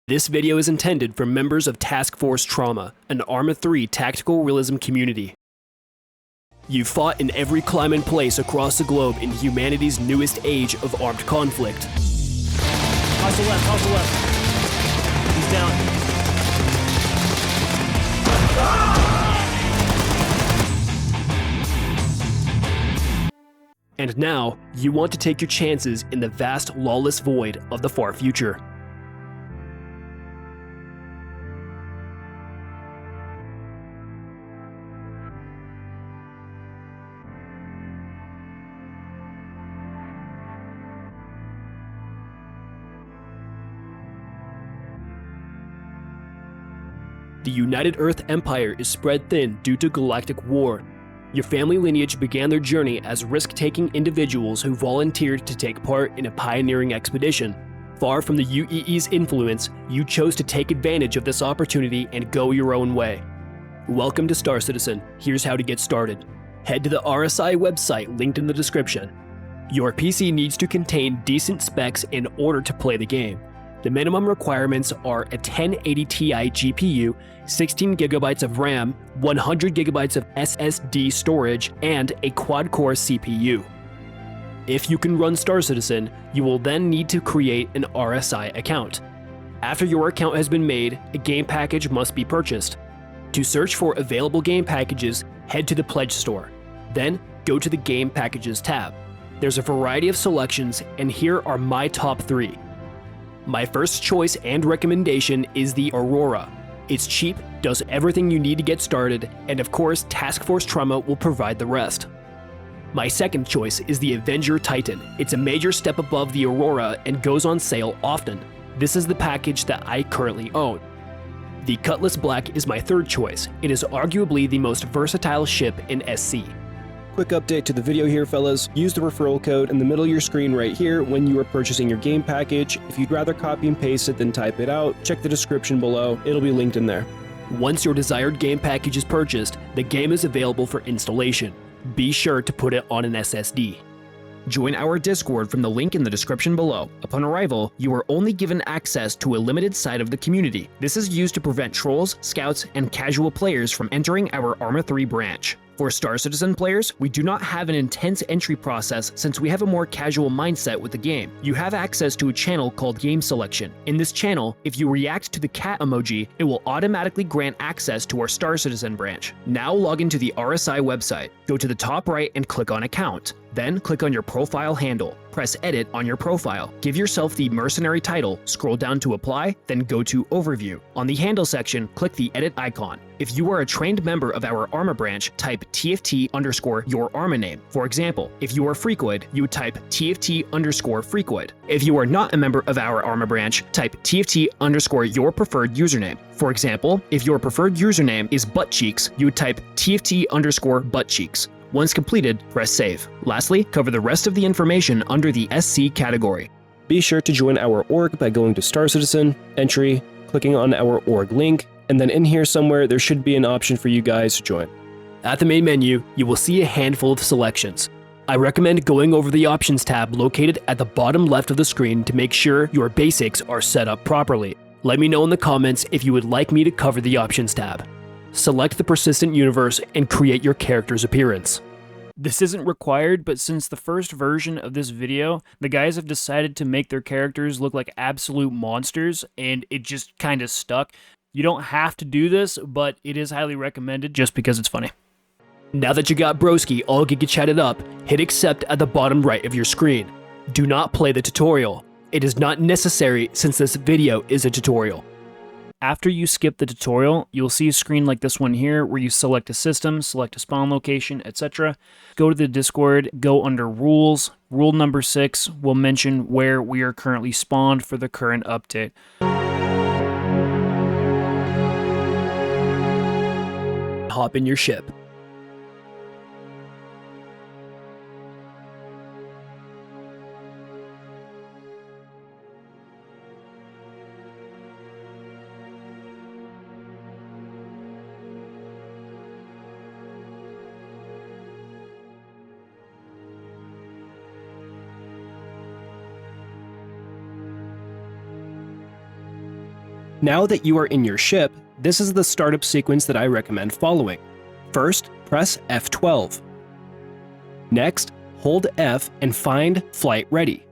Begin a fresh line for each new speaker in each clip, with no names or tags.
This video is intended for members of Task Force Trauma, an Arma 3 tactical realism community. You've fought in every climb and place across the globe in humanity's newest age of armed conflict.
Hostile left. He's down.
And now, you want to take your chances in the vast, lawless void of the far future. The United Earth Empire is spread thin due to galactic war. Your family lineage began their journey as risk-taking individuals who volunteered to take part in a pioneering expedition. Far from the UEE's influence, you chose to take advantage of this opportunity and go your own way. Welcome to Star Citizen. Here's how to get started. Head to the RSI website linked in the description. Your PC needs to contain decent specs in order to play the game. The minimum requirements are a 1080 Ti GPU, 16GB of RAM, 100GB of SSD storage, and a quad-core CPU. If you can run Star Citizen, you will then need to create an RSI account. After your account has been made, a game package must be purchased. To search for available game packages, head to the Pledge store. Then, go to the Game Packages tab. There's a variety of selections, and here are my top 3. My first choice and recommendation is the Aurora. It's cheap, does everything you need to get started, and of course Task Force Trauma will provide the rest. My second choice is the Avenger Titan. It's a major step above the Aurora and goes on sale often. This is the package that I currently own. The Cutlass Black is my third choice. It is arguably the most versatile ship in SC.
Quick update to the video here, fellas. Use the referral code in the middle of your screen right here when you are purchasing your game package. If you'd rather copy and paste it than type it out, check the description below. It'll be linked in there.
Once your desired game package is purchased, the game is available for installation. Be sure to put it on an SSD. Join our Discord from the link in the description below. Upon arrival, you are only given access to a limited side of the community. This is used to prevent trolls, scouts, and casual players from entering our Arma 3 branch. For Star Citizen players, we do not have an intense entry process since we have a more casual mindset with the game. You have access to a channel called Game Selection. In this channel, if you react to the cat emoji, it will automatically grant access to our Star Citizen branch. Now log into the RSI website. Go to the top right and click on Account. Then click on your profile handle. Press Edit on your profile. Give yourself the mercenary title, scroll down to Apply, then go to Overview. On the handle section, click the Edit icon. If you are a trained member of our Arma branch, type TFT_your Arma name. For example, if you are Freakoid, you would type TFT_Freakoid. If you are not a member of our Arma branch, type TFT_your preferred username. For example, if your preferred username is Buttcheeks, you would type TFT_Buttcheeks. Once completed, press Save. Lastly, cover the rest of the information under the SC category.
Be sure to join our org by going to Star Citizen, Entry, clicking on our org link, and then in here somewhere there should be an option for you guys to join.
At the main menu, you will see a handful of selections. I recommend going over the Options tab located at the bottom left of the screen to make sure your basics are set up properly. Let me know in the comments if you would like me to cover the Options tab. Select the persistent universe and create your character's appearance.
This isn't required, but since the first version of this video, the guys have decided to make their characters look like absolute monsters, and it just kind of stuck. You don't have to do this, but it is highly recommended just because it's funny.
Now that you got broski all giga chatted up, hit accept at the bottom right of your screen. Do not play the tutorial. It is not necessary since this video is a tutorial.
After you skip the tutorial, you'll see a screen like this one here where you select a system, select a spawn location, etc. Go to the Discord, go under Rules. Rule number 6 will mention where we are currently spawned for the current update.
Hop in your ship.
Now that you are in your ship, this is the startup sequence that I recommend following. First, press F12. Next, hold F and find Flight Ready.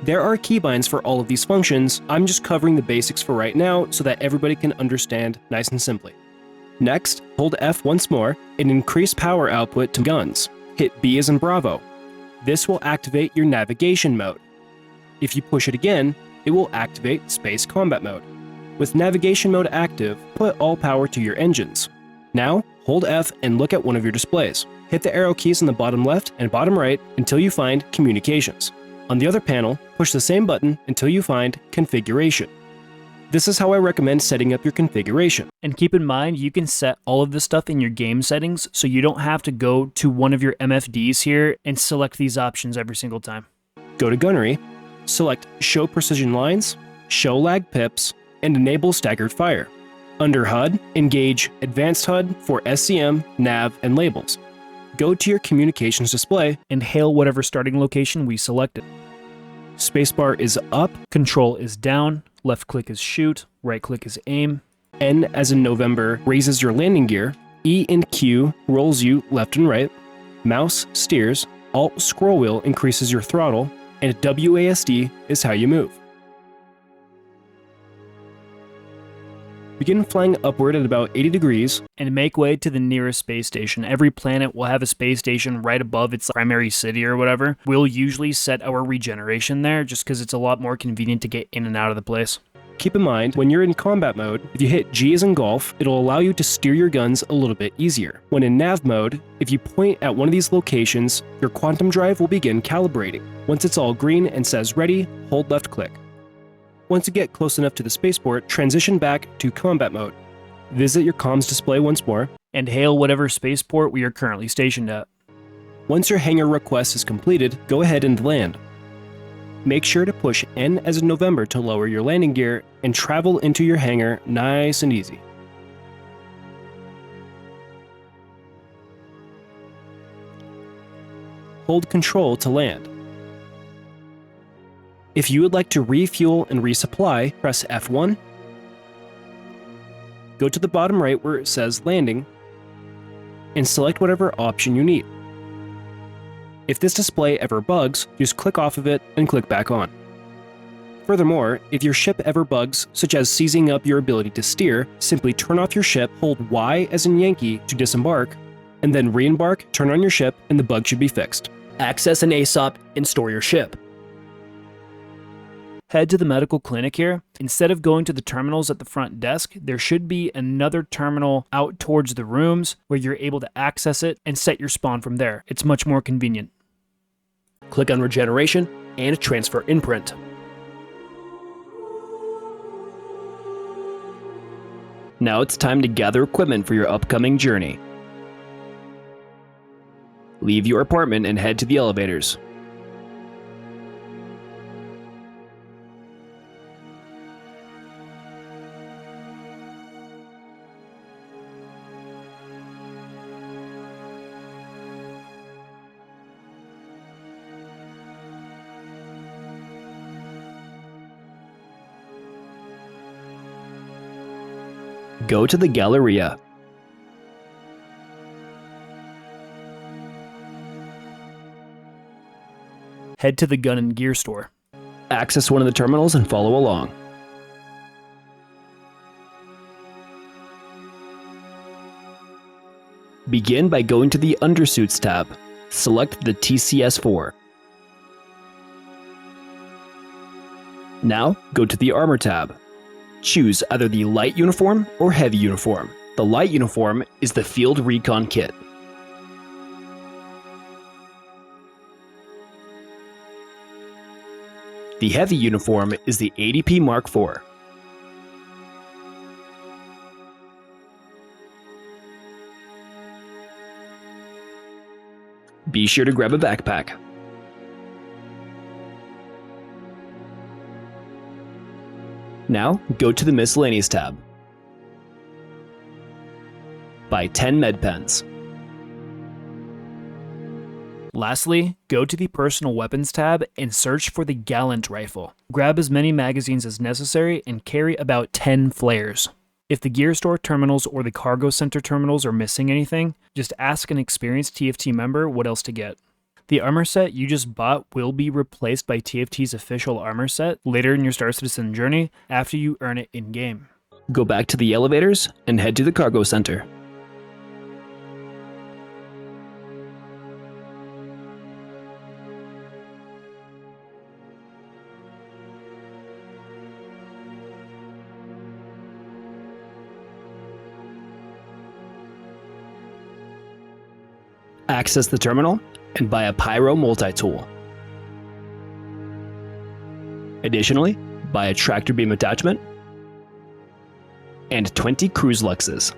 There are keybinds for all of these functions. I'm just covering the basics for right now so that everybody can understand nice and simply. Next, hold F once more and increase power output to guns. Hit B as in Bravo. This will activate your navigation mode. If you push it again, it will activate Space Combat Mode. With navigation mode active, put all power to your engines. Now, hold F and look at one of your displays. Hit the arrow keys in the bottom left and bottom right until you find Communications. On the other panel, push the same button until you find Configuration. This is how I recommend setting up your configuration.
And keep in mind, you can set all of this stuff in your game settings, so you don't have to go to one of your MFDs here and select these options every single time.
Go to Gunnery, select Show Precision Lines, Show Lag Pips, and enable Staggered Fire. Under HUD, engage Advanced HUD for SCM, nav, and labels. Go to your communications display
And hail whatever starting location we selected.
Spacebar is up,
Control is down, left click is shoot, right click is aim.
N as in November raises your landing gear, E and Q rolls you left and right, mouse steers, Alt scroll wheel increases your throttle, and WASD is how you move. Begin flying upward at about 80 degrees
And make way to the nearest space station. Every planet will have a space station right above its primary city or whatever. We'll usually set our regeneration there just because it's a lot more convenient to get in and out of the place.
Keep in mind, when you're in combat mode, if you hit G as in golf, it'll allow you to steer your guns a little bit easier. When in nav mode, if you point at one of these locations, your quantum drive will begin calibrating. Once it's all green and says ready, hold left click. Once you get close enough to the spaceport, transition back to combat mode. Visit your comms display once more.
And hail whatever spaceport we are currently stationed at.
Once your hangar request is completed, go ahead and land. Make sure to push N as in November to lower your landing gear and travel into your hangar nice and easy. Hold Control to land. If you would like to refuel and resupply, press F1. Go to the bottom right where it says Landing, and select whatever option you need. If this display ever bugs, just click off of it and click back on. Furthermore, if your ship ever bugs, such as seizing up your ability to steer, simply turn off your ship, hold Y as in Yankee to disembark, and then re-embark, turn on your ship, and the bug should be fixed.
Access an ASOP and store your ship.
Head to the medical clinic here. Instead of going to the terminals at the front desk, there should be another terminal out towards the rooms where you're able to access it and set your spawn from there. It's much more convenient.
Click on Regeneration and Transfer Imprint. Now it's time to gather equipment for your upcoming journey. Leave your apartment and head to the elevators. Go to the Galleria.
Head to the gun and gear store.
Access one of the terminals and follow along. Begin by going to the Undersuits tab. Select the TCS-4. Now, go to the Armor tab. Choose either the light uniform or heavy uniform. The light uniform is the Field Recon Kit. The heavy uniform is the ADP Mark IV. Be sure to grab a backpack. Now, go to the Miscellaneous tab. Buy 10 med pens.
Lastly, go to the Personal Weapons tab and search for the Gallant Rifle. Grab as many magazines as necessary and carry about 10 flares. If the gear store terminals or the cargo center terminals are missing anything, just ask an experienced TFT member what else to get. The armor set you just bought will be replaced by TFT's official armor set later in your Star Citizen journey after you earn it in-game.
Go back to the elevators and head to the cargo center. Access the terminal and buy a Pyro multi-tool. Additionally, buy a tractor beam attachment and 20 cruise luxes.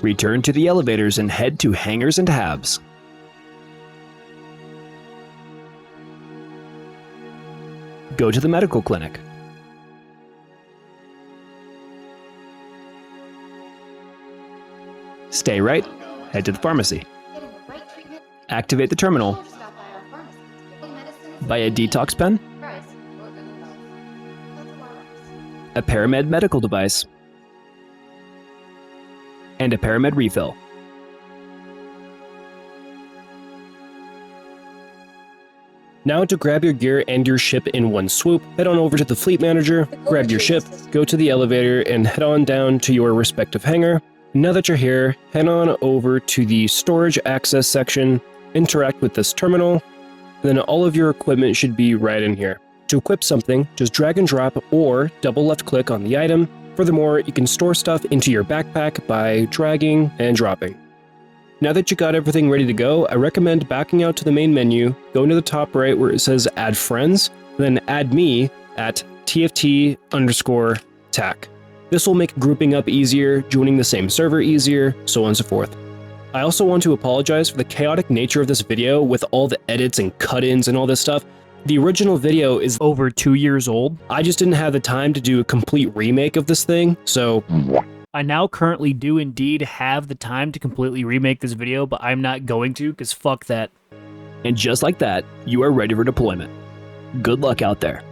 Return to the elevators and head to hangars and halves. Go to the medical clinic. Stay right, head to the pharmacy. Activate the terminal. Buy a detox pen, a Paramed medical device, and a Paramed refill. Now to grab your gear and your ship in one swoop, head on over to the fleet manager, grab your ship, go to the elevator, and head on down to your respective hangar. Now that you're here, head on over to the storage access section, interact with this terminal, then all of your equipment should be right in here. To equip something, just drag and drop or double left click on the item. Furthermore, you can store stuff into your backpack by dragging and dropping. Now that you got everything ready to go, I recommend backing out to the main menu, going to the top right where it says Add Friends, then add me at TFT_TAC. This will make grouping up easier, joining the same server easier, so on and so forth. I also want to apologize for the chaotic nature of this video with all the edits and cut-ins and all this stuff. The original video is
Over 2 years old.
I just didn't have the time to do a complete remake of this thing, so
I now currently do indeed have the time to completely remake this video, but I'm not going to because fuck that.
and just like that, you are ready for deployment. Good luck out there.